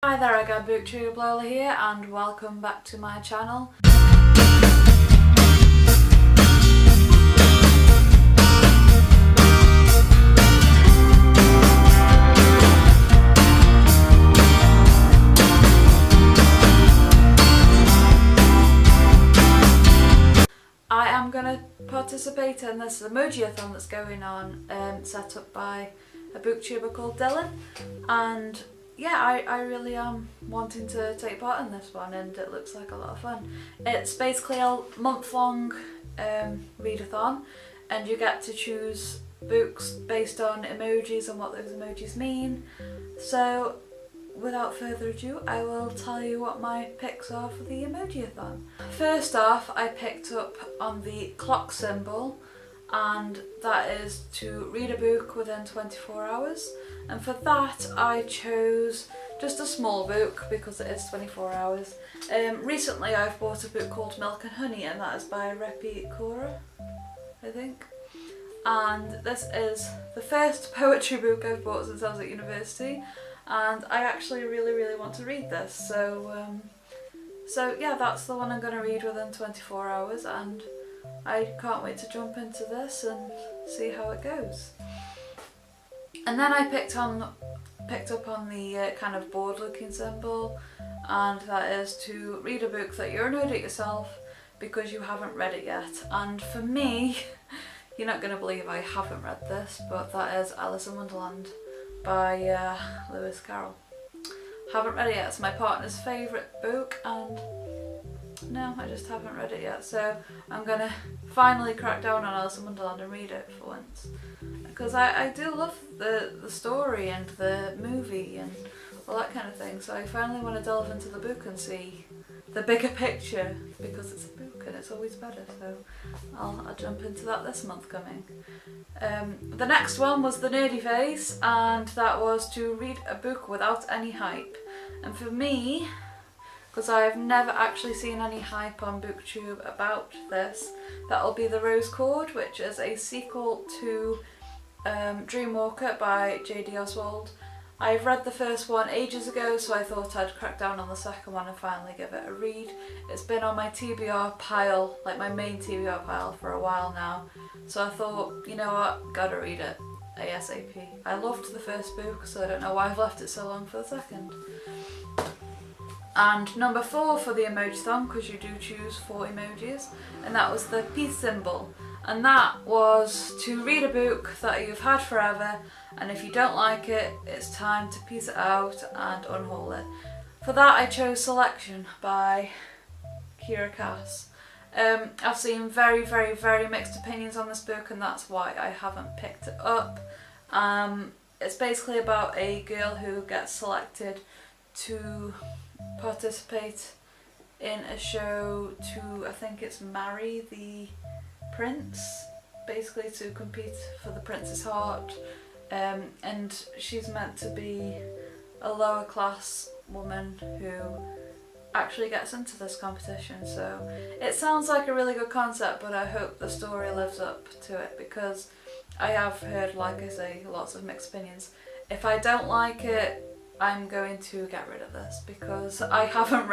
Hi there again, Booktube Lola here and welcome back to my channel. I am going to participate in this Emoji-a-thon that's going on, set up by a booktuber called Dylan, and yeah, I really am wanting to take part in this one and it looks like a lot of fun. It's basically a month-long read-a-thon and you get to choose books based on emojis and what those emojis mean. So without further ado, I will tell you what my picks are for the Emoji-a-thon. First off, I picked up on the clock symbol, and that is to read a book within 24 hours. And for that I chose just a small book because it is 24 hours. Recently I've bought a book called Milk and Honey, and that is by read-a-thon, I think. And this is the first poetry book I've bought since I was at university, and I actually really want to read this. So yeah, that's the one I'm going to read within 24 hours, and I can't wait to jump into this and see how it goes. And then I picked up on the kind of bored looking symbol, and that is to read a book that you're annoyed at yourself because you haven't read it yet. And for me, you're not going to believe I haven't read this, but that is Alice in Wonderland by Lewis Carroll. Haven't read it yet. It's my partner's favourite book and no, I just haven't read it yet, so I'm gonna finally crack down on Alice in Wonderland and read it for once. Because I do love the story and the movie and all that kind of thing, so I finally want to delve into the book and see the bigger picture, because it's a book and it's always better, so I'll jump into that this month coming. The next one was the nerdy phase, and that was to read a book without any hype. And for me, because I've never actually seen any hype on BookTube about this, that'll be The Rose Chord, which is a sequel to Dreamwalker by J.D. Oswald. I've read the first one ages ago, so I thought I'd crack down on the second one and finally give it a read. It's been on my TBR pile, like my main TBR pile, for a while now, so I thought, you know what, gotta read it ASAP. I loved the first book, so I don't know why I've left it so long for the second. And number 4 for the Emoji-a-thon, because you do choose 4 emojis, and that was the peace symbol. And that was to read a book that you've had forever, and if you don't like it, it's time to piece it out and unhaul it. For that I chose Selection by Kira Cass. I've seen very mixed opinions on this book, and that's why I haven't picked it up. It's basically about a girl who gets selected to participate in a show to, I think it's marry the prince, basically to compete for the prince's heart, and she's meant to be a lower class woman who actually gets into this competition. So it sounds like a really good concept, but I hope the story lives up to it, because I have heard, like I say, lots of mixed opinions. If I don't like it, I'm going to get rid of this, because I haven't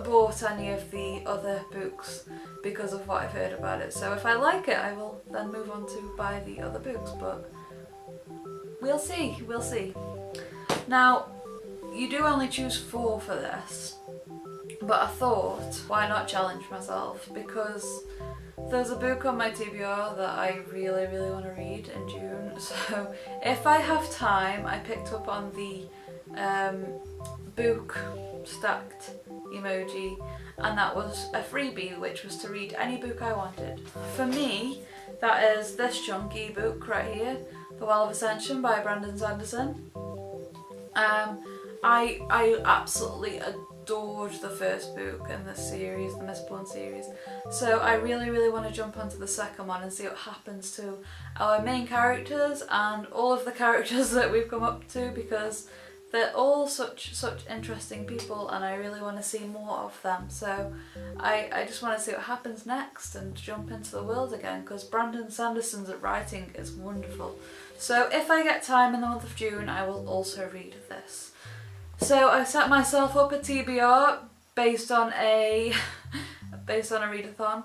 bought any of the other books because of what I've heard about it. So if I like it, I will then move on to buy the other books, but we'll see. Now, you do only choose 4 for this, but I thought, why not challenge myself? Because there's a book on my TBR that I really want to read in June, so if I have time, I picked up on the book stacked emoji, and that was a freebie, which was to read any book I wanted. For me, that is this chunky book right here, The Well of Ascension by Brandon Sanderson. I absolutely adored the first book in this series, the Mistborn series, so I really want to jump onto the second one and see what happens to our main characters and all of the characters that we've come up to, because they're all such interesting people and I really want to see more of them. So I just want to see what happens next and jump into the world again, because Brandon Sanderson's writing is wonderful. So if I get time in the month of June, I will also read this. So I set myself up a TBR based on a read-a-thon.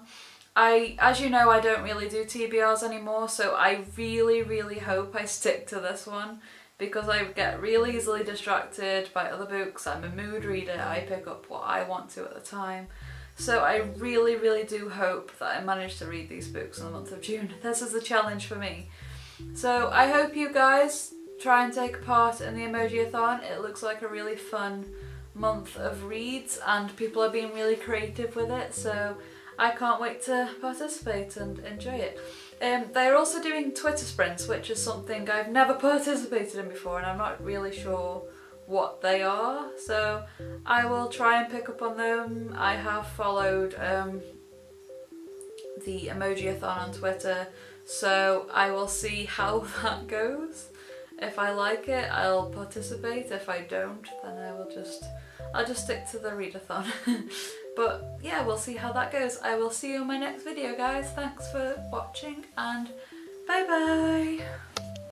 As you know, I don't really do TBRs anymore, so I really hope I stick to this one, because I get really easily distracted by other books. I'm a mood reader, I pick up what I want to at the time. So I really do hope that I manage to read these books in the month of June. This is a challenge for me. So I hope you guys try and take part in the Emoji-a-thon. It looks like a really fun month of reads and people are being really creative with it, so I can't wait to participate and enjoy it. They're also doing Twitter sprints, which is something I've never participated in before and I'm not really sure what they are, so I will try and pick up on them. I have followed the Emoji-a-thon on Twitter, so I will see how that goes. If I like it, I'll participate. If I don't, then I'll just stick to the read-a-thon. But yeah, we'll see how that goes. I will see you in my next video, guys. Thanks for watching and bye bye.